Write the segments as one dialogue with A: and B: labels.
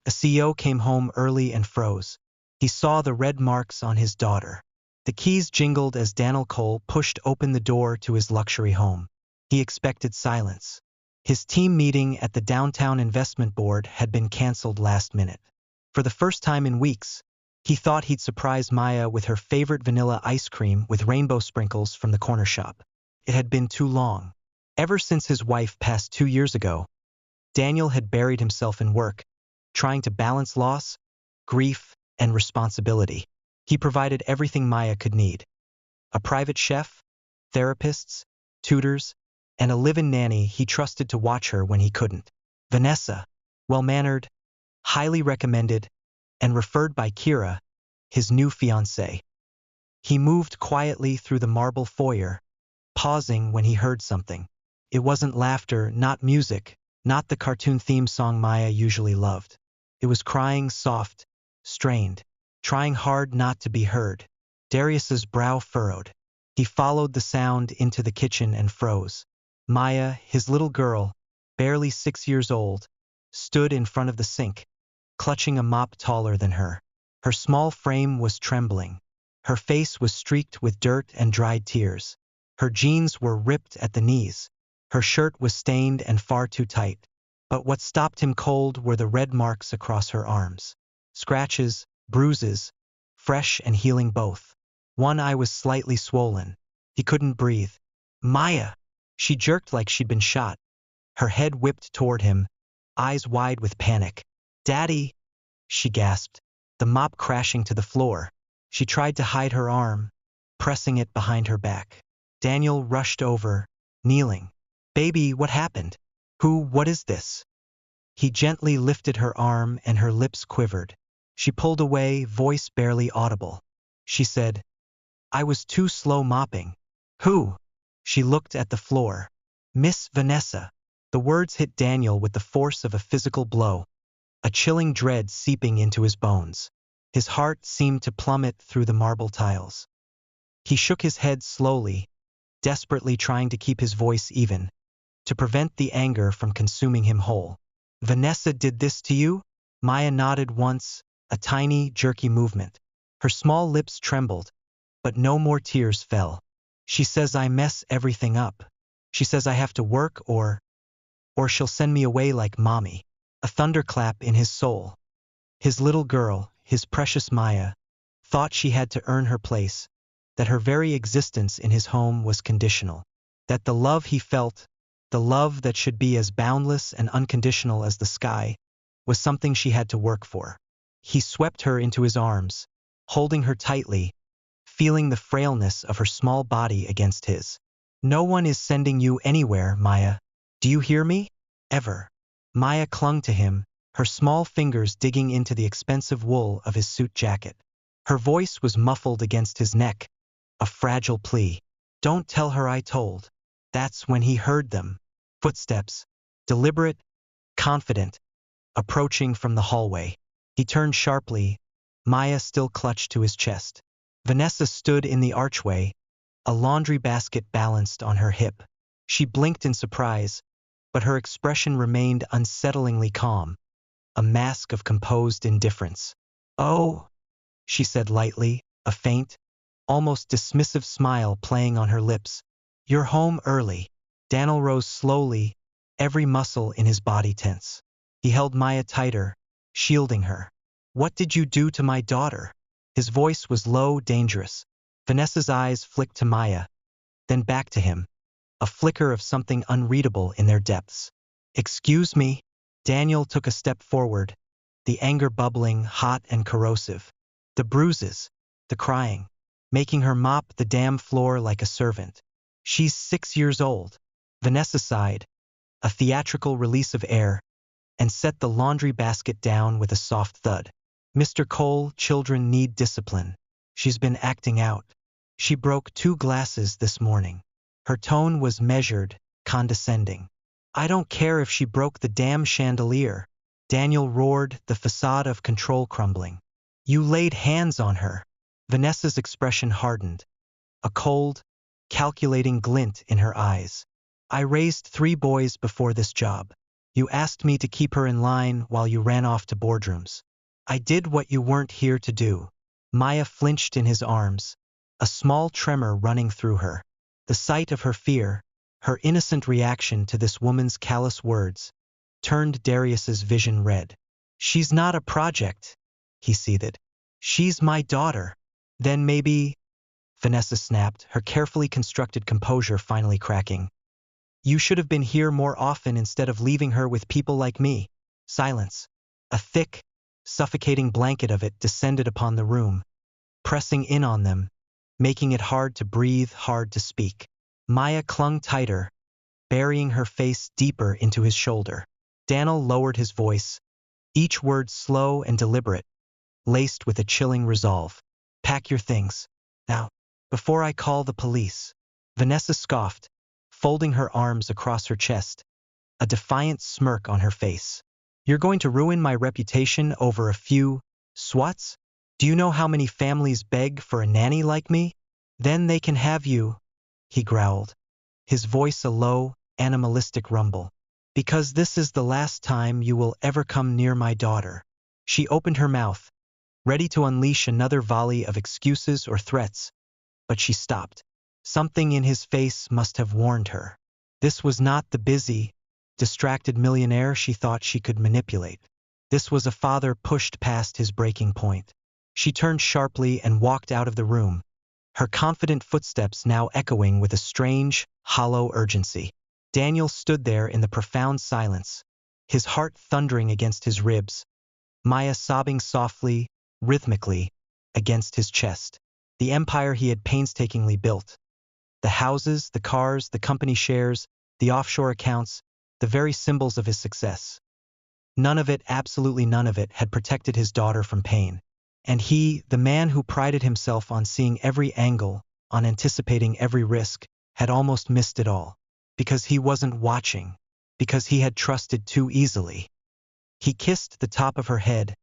A: A CEO came home early and froze. He saw the red marks on his daughter. The keys jingled as Daniel Cole pushed open the door to his luxury home. He expected silence. His team meeting at the downtown investment board had been canceled last minute. For the first time in weeks, he thought he'd surprise Maya with her favorite vanilla ice cream with rainbow sprinkles from the corner shop. It had been too long. Ever since his wife passed 2 years ago, Daniel had buried himself in work, trying to balance loss, grief, and responsibility. He provided everything Maya could need: a private chef, therapists, tutors, and a live-in nanny he trusted to watch her when he couldn't. Vanessa, well-mannered, highly recommended, and referred by Kira, his new fiancée. He moved quietly through the marble foyer, pausing when he heard something. It wasn't laughter, not music, not the cartoon theme song Maya usually loved. It was crying, soft, strained, trying hard not to be heard. Darius's brow furrowed. He followed the sound into the kitchen and froze. Maya, his little girl, barely 6 years old, stood in front of the sink, clutching a mop taller than her. Her small frame was trembling. Her face was streaked with dirt and dried tears. Her jeans were ripped at the knees. Her shirt was stained and far too tight. But what stopped him cold were the red marks across her arms. Scratches, bruises, fresh and healing both. One eye was slightly swollen. He couldn't breathe. Maya! She jerked like she'd been shot. Her head whipped toward him, eyes wide with panic. "Daddy!" she gasped, the mop crashing to the floor. She tried to hide her arm, pressing it behind her back. Daniel rushed over, kneeling. "Baby, what happened? What is this?" He gently lifted her arm and her lips quivered. She pulled away, voice barely audible. She said, "I was too slow mopping." "Who?" She looked at the floor. "Miss Vanessa." The words hit Daniel with the force of a physical blow, a chilling dread seeping into his bones. His heart seemed to plummet through the marble tiles. He shook his head slowly, desperately trying to keep his voice even, to prevent the anger from consuming him whole. "Vanessa did this to you?" Maya nodded once, a tiny, jerky movement. Her small lips trembled, but no more tears fell. "She says I mess everything up. She says I have to work or she'll send me away like mommy." A thunderclap in his soul. His little girl, his precious Maya, thought she had to earn her place, that her very existence in his home was conditional, that the love he felt, the love that should be as boundless and unconditional as the sky, was something she had to work for. He swept her into his arms, holding her tightly, feeling the frailness of her small body against his. "No one is sending you anywhere, Maya. Do you hear me? Ever." Maya clung to him, her small fingers digging into the expensive wool of his suit jacket. Her voice was muffled against his neck, a fragile plea. "Don't tell her I told." That's when he heard them. Footsteps, deliberate, confident, approaching from the hallway. He turned sharply, Maya still clutched to his chest. Vanessa stood in the archway, a laundry basket balanced on her hip. She blinked in surprise, but her expression remained unsettlingly calm, a mask of composed indifference. "Oh," she said lightly, a faint, almost dismissive smile playing on her lips. "You're home early." Daniel rose slowly, every muscle in his body tense. He held Maya tighter, shielding her. "What did you do to my daughter?" His voice was low, dangerous. Vanessa's eyes flicked to Maya, then back to him, a flicker of something unreadable in their depths. "Excuse me?" Daniel took a step forward, the anger bubbling, hot and corrosive. The bruises, the crying, making her mop the damn floor like a servant. "She's 6 years old." Vanessa sighed, a theatrical release of air, and set the laundry basket down with a soft thud. "Mr. Cole, children need discipline. She's been acting out. She broke 2 glasses this morning." Her tone was measured, condescending. "I don't care if she broke the damn chandelier." Daniel roared, the facade of control crumbling. "You laid hands on her." Vanessa's expression hardened, a cold, calculating glint in her eyes. "I raised 3 boys before this job. You asked me to keep her in line while you ran off to boardrooms. I did what you weren't here to do." Maya flinched in his arms, a small tremor running through her. The sight of her fear, her innocent reaction to this woman's callous words, turned Darius's vision red. "She's not a project," he seethed. "She's my daughter." "Then maybe," Vanessa snapped, her carefully constructed composure finally cracking, "you should have been here more often instead of leaving her with people like me." Silence. A thick, suffocating blanket of it descended upon the room, pressing in on them, making it hard to breathe, hard to speak. Maya clung tighter, burying her face deeper into his shoulder. Daniel lowered his voice, each word slow and deliberate, laced with a chilling resolve. "Pack your things. Now, before I call the police." Vanessa scoffed, folding her arms across her chest, a defiant smirk on her face. "You're going to ruin my reputation over a few swats? Do you know how many families beg for a nanny like me? Then they can have you," he growled, his voice a low, animalistic rumble. "Because this is the last time you will ever come near my daughter." She opened her mouth, ready to unleash another volley of excuses or threats, but she stopped. Something in his face must have warned her. This was not the busy, distracted millionaire she thought she could manipulate. This was a father pushed past his breaking point. She turned sharply and walked out of the room, her confident footsteps now echoing with a strange, hollow urgency. Daniel stood there in the profound silence, his heart thundering against his ribs, Maya sobbing softly, rhythmically, against his chest. The empire he had painstakingly built. The houses, the cars, the company shares, the offshore accounts, the very symbols of his success. None of it, absolutely none of it, had protected his daughter from pain. And he, the man who prided himself on seeing every angle, on anticipating every risk, had almost missed it all. Because he wasn't watching. Because he had trusted too easily. He kissed the top of her head,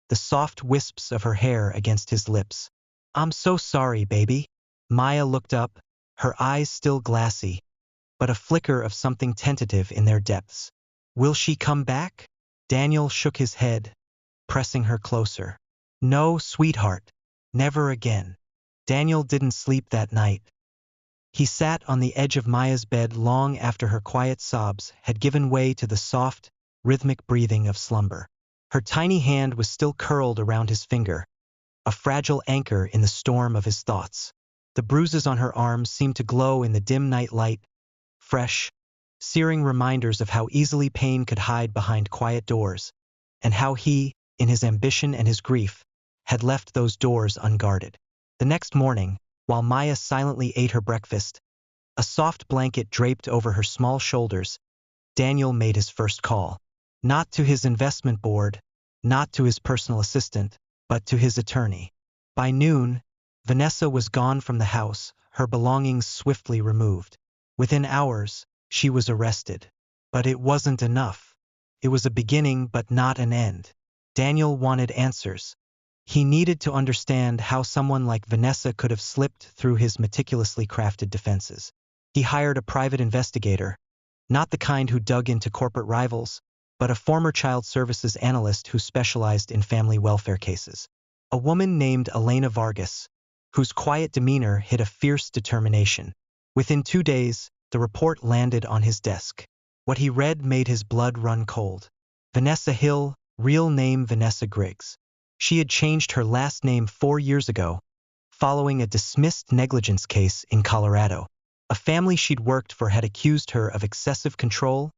A: the soft wisps of her hair against his lips. "I'm so sorry, baby." Maya looked up, her eyes still glassy, but a flicker of something tentative in their depths. "Will she come back?" Daniel shook his head, pressing her closer. "No, sweetheart, never again." Daniel didn't sleep that night. He sat on the edge of Maya's bed long after her quiet sobs had given way to the soft, rhythmic breathing of slumber. Her tiny hand was still curled around his finger, a fragile anchor in the storm of his thoughts. The bruises on her arms seemed to glow in the dim night light, fresh, searing reminders of how easily pain could hide behind quiet doors, and how he, in his ambition and his grief, had left those doors unguarded. The next morning, while Maya silently ate her breakfast, a soft blanket draped over her small shoulders, Daniel made his first call. Not to his investment board, not to his personal assistant, but to his attorney. By noon, Vanessa was gone from the house, her belongings swiftly removed. Within hours, she was arrested. But it wasn't enough. It was a beginning but not an end. Daniel wanted answers. He needed to understand how someone like Vanessa could have slipped through his meticulously crafted defenses. He hired a private investigator, not the kind who dug into corporate rivals, but a former child services analyst who specialized in family welfare cases. A woman named Elena Vargas, whose quiet demeanor hid a fierce determination. Within 2 days, the report landed on his desk. What he read made his blood run cold. Vanessa Hill, real name Vanessa Griggs. She had changed her last name 4 years ago, following a dismissed negligence case in Colorado. A family she'd worked for had accused her of excessive control,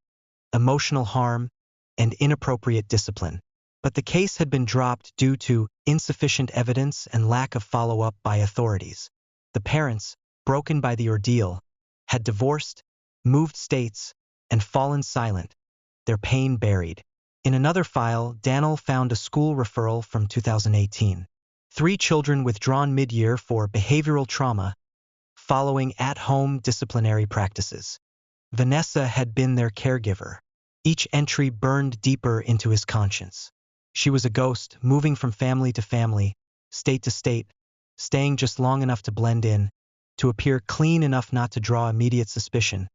A: emotional harm, and inappropriate discipline. But the case had been dropped due to insufficient evidence and lack of follow-up by authorities. The parents, broken by the ordeal, had divorced, moved states, and fallen silent, their pain buried. In another file, Daniel found a school referral from 2018. 3 children withdrawn mid-year for behavioral trauma, following at-home disciplinary practices. Vanessa had been their caregiver. Each entry burned deeper into his conscience. She was a ghost, moving from family to family, state to state, staying just long enough to blend in, to appear clean enough not to draw immediate suspicion,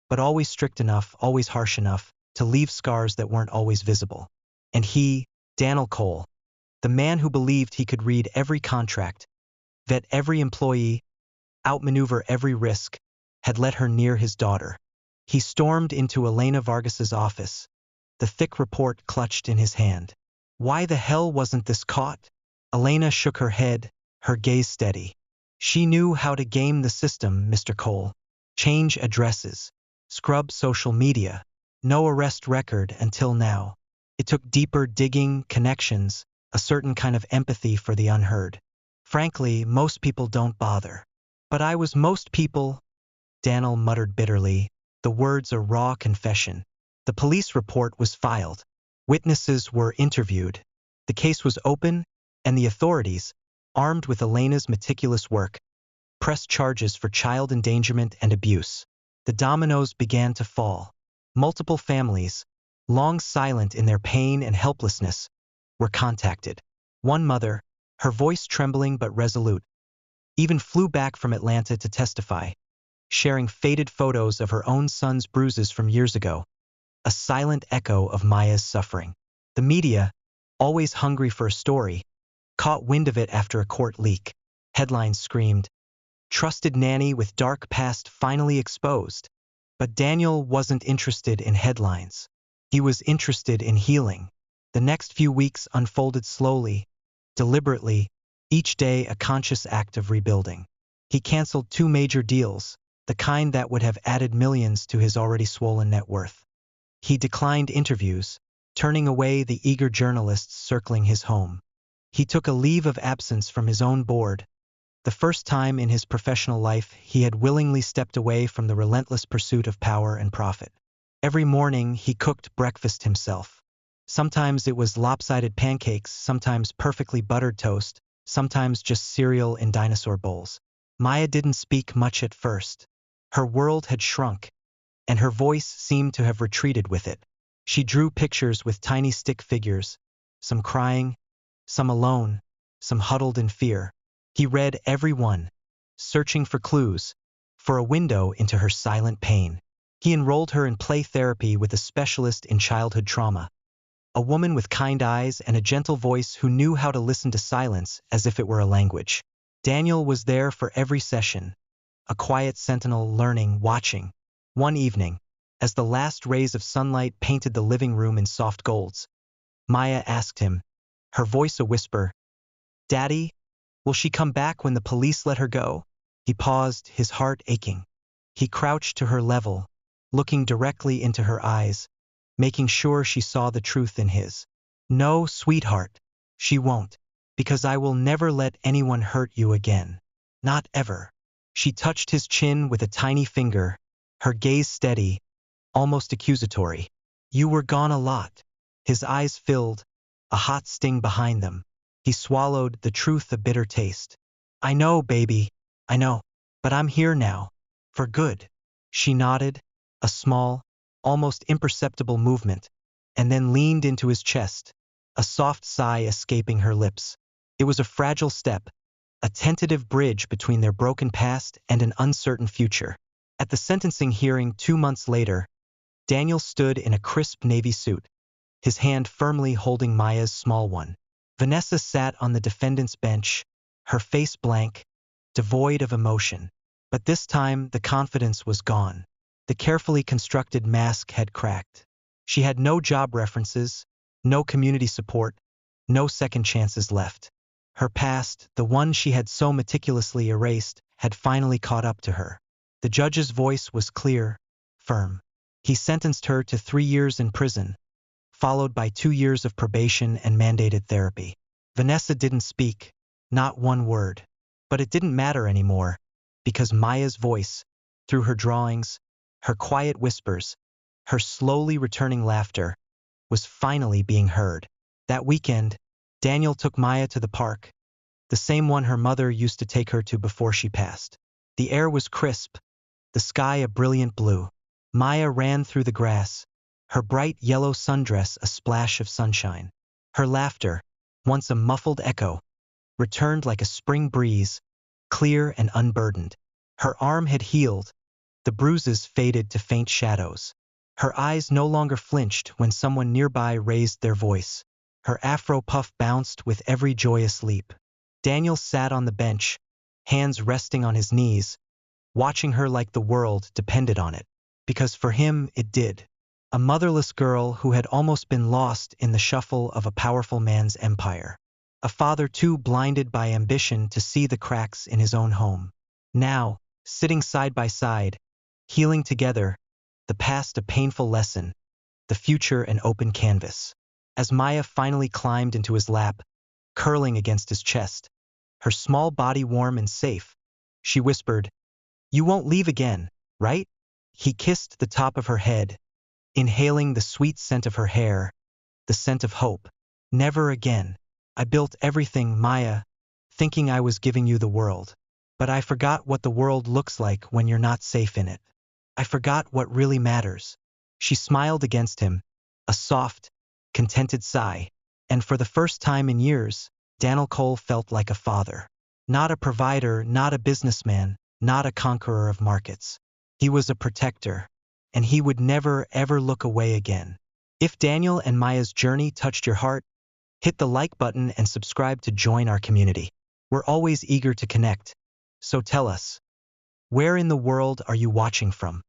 A: but always strict enough, always harsh enough, to leave scars that weren't always visible. And he, Daniel Cole, the man who believed he could read every contract, vet every employee, outmaneuver every risk, had let her near his daughter. He stormed into Elena Vargas's office, the thick report clutched in his hand. Why the hell wasn't this caught? Elena shook her head, her gaze steady. She knew how to game the system, Mr. Cole. Change addresses, scrub social media, no arrest record until now. It took deeper digging, connections, a certain kind of empathy for the unheard. Frankly, most people don't bother. But I was most people, Daniel muttered bitterly, the words a raw confession. The police report was filed. Witnesses were interviewed. The case was open, and the authorities, armed with Elena's meticulous work, pressed charges for child endangerment and abuse. The dominoes began to fall. Multiple families, long silent in their pain and helplessness, were contacted. One mother, her voice trembling but resolute, even flew back from Atlanta to testify, sharing faded photos of her own son's bruises from years ago, a silent echo of Maya's suffering. The media, always hungry for a story, caught wind of it after a court leak. Headlines screamed, "Trusted nanny with dark past finally exposed." But Daniel wasn't interested in headlines. He was interested in healing. The next few weeks unfolded slowly, deliberately, each day a conscious act of rebuilding. He canceled 2 major deals, the kind that would have added millions to his already swollen net worth. He declined interviews, turning away the eager journalists circling his home. He took a leave of absence from his own board, the first time in his professional life he had willingly stepped away from the relentless pursuit of power and profit. Every morning he cooked breakfast himself. Sometimes it was lopsided pancakes, sometimes perfectly buttered toast, sometimes just cereal in dinosaur bowls. Maya didn't speak much at first. Her world had shrunk, and her voice seemed to have retreated with it. She drew pictures with tiny stick figures, some crying, some alone, some huddled in fear. He read every one, searching for clues, for a window into her silent pain. He enrolled her in play therapy with a specialist in childhood trauma, a woman with kind eyes and a gentle voice who knew how to listen to silence as if it were a language. Daniel was there for every session, a quiet sentinel learning, watching. One evening, as the last rays of sunlight painted the living room in soft golds, Maya asked him, her voice a whisper, "Daddy, will she come back when the police let her go?" He paused, his heart aching. He crouched to her level, looking directly into her eyes, making sure she saw the truth in his. "No, sweetheart, she won't, because I will never let anyone hurt you again. Not ever." She touched his chin with a tiny finger, her gaze steady, almost accusatory. "You were gone a lot." His eyes filled, a hot sting behind them. He swallowed, the truth a bitter taste. "I know, baby, I know. But I'm here now. For good." She nodded, a small, almost imperceptible movement, and then leaned into his chest, a soft sigh escaping her lips. It was a fragile step, a tentative bridge between their broken past and an uncertain future. At the sentencing hearing 2 months later, Daniel stood in a crisp navy suit, his hand firmly holding Maya's small one. Vanessa sat on the defendant's bench, her face blank, devoid of emotion. But this time the confidence was gone. The carefully constructed mask had cracked. She had no job references, no community support, no second chances left. Her past, the one she had so meticulously erased, had finally caught up to her. The judge's voice was clear, firm. He sentenced her to 3 years in prison, followed by 2 years of probation and mandated therapy. Vanessa didn't speak, not one word. But it didn't matter anymore, because Maya's voice, through her drawings, her quiet whispers, her slowly returning laughter, was finally being heard. That weekend, Daniel took Maya to the park, the same one her mother used to take her to before she passed. The air was crisp, the sky a brilliant blue. Maya ran through the grass, her bright yellow sundress a splash of sunshine. Her laughter, once a muffled echo, returned like a spring breeze, clear and unburdened. Her arm had healed, the bruises faded to faint shadows. Her eyes no longer flinched when someone nearby raised their voice. Her afro puff bounced with every joyous leap. Daniel sat on the bench, hands resting on his knees, watching her like the world depended on it. Because for him, it did. A motherless girl who had almost been lost in the shuffle of a powerful man's empire. A father too blinded by ambition to see the cracks in his own home. Now, sitting side by side, healing together, the past a painful lesson, the future an open canvas. As Maya finally climbed into his lap, curling against his chest, her small body warm and safe, she whispered, "You won't leave again, right?" He kissed the top of her head, inhaling the sweet scent of her hair, the scent of hope. "Never again. I built everything, Maya, thinking I was giving you the world. But I forgot what the world looks like when you're not safe in it. I forgot what really matters." She smiled against him, a soft, contented sigh, and for the first time in years, Daniel Cole felt like a father. Not a provider, not a businessman, not a conqueror of markets. He was a protector, and he would never, ever look away again. If Daniel and Maya's journey touched your heart, hit the like button and subscribe to join our community. We're always eager to connect. So tell us, where in the world are you watching from?